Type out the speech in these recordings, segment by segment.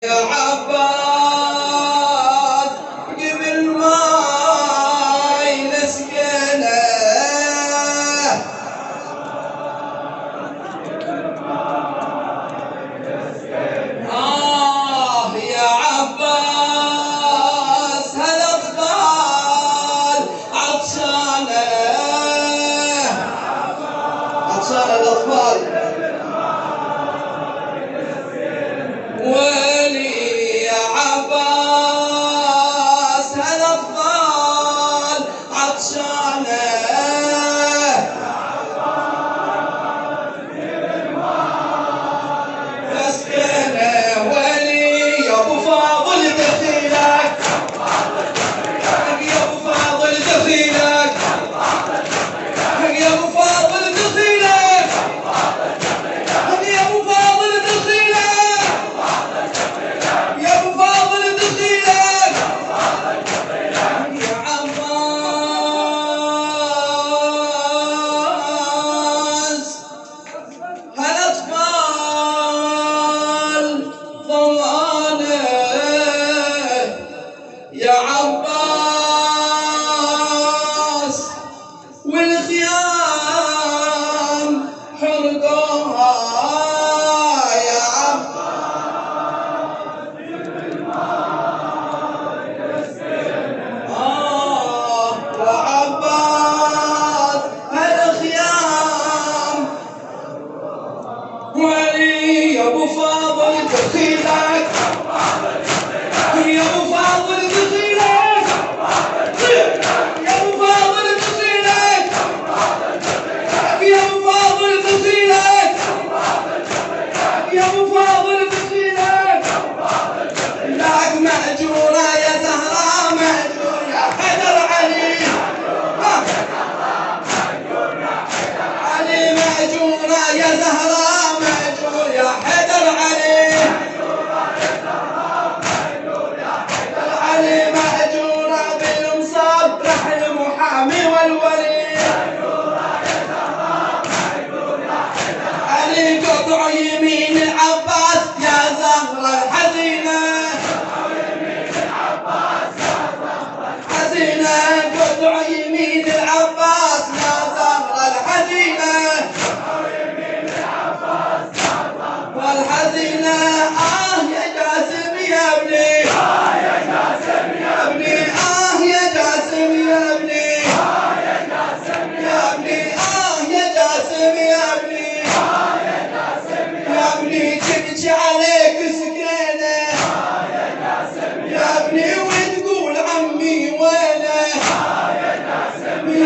يا عباس قبل ما ينسكنه يا عباس هالأطفال عطشانة الأطفال ولي يا عباس هالأطفال عطشانة مسكنة ولي يا أبو فاضل دخيلك يا أبو فاضل دخيلك يا أبو فاضل دخيلك يا أبو فاضل دخيلك يا أبو فاضل دخيلك يا عباس هالأطفال ظمآنة يا عباس والخيام حرقوها يا عباس يا عباس هالخيام ولي يا ابو فاضل دخيلك يا ابو فاضل دخيلك يا ابو فاضل دخيلك يا ابو فاضل دخيلك يا ابو فاضل دخيلك لك مأجورة يا زهراء مأجور يا حيدر علي علي مأجورة يا زهراء مأجور يا حيدر علي علي مأجورة بالمصاب رح المحامي والولي علي قطع يمين العباس يا زهرة الحزينة حزينة قطع يمين العباس يا زهرة الحزينة والحزينة يا جاسم يا ابني يا جاسم يا ابني يا جاسم يا ابني يا جاسم يا ابني يا جاسم يا ابني يا ابني تبكي عليك سكينة يا جاسم يا ابني وتقول عمي وينه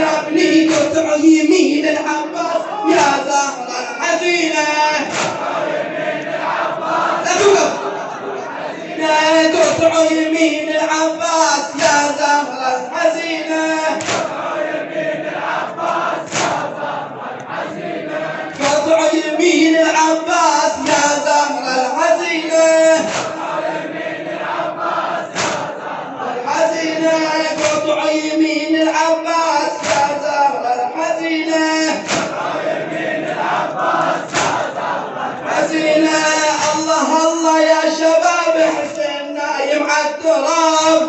يا ابني قطع يمين العباس يا زهرة الحزينة يا قطع يمين العباس يا زهرة الحزينة قطع يمين العباس يا زهرة الحزينة الحزينة قطع يمين العباس يا زهرة الحزينة حزينة الله الله يا شباب حسين نايم عالتراب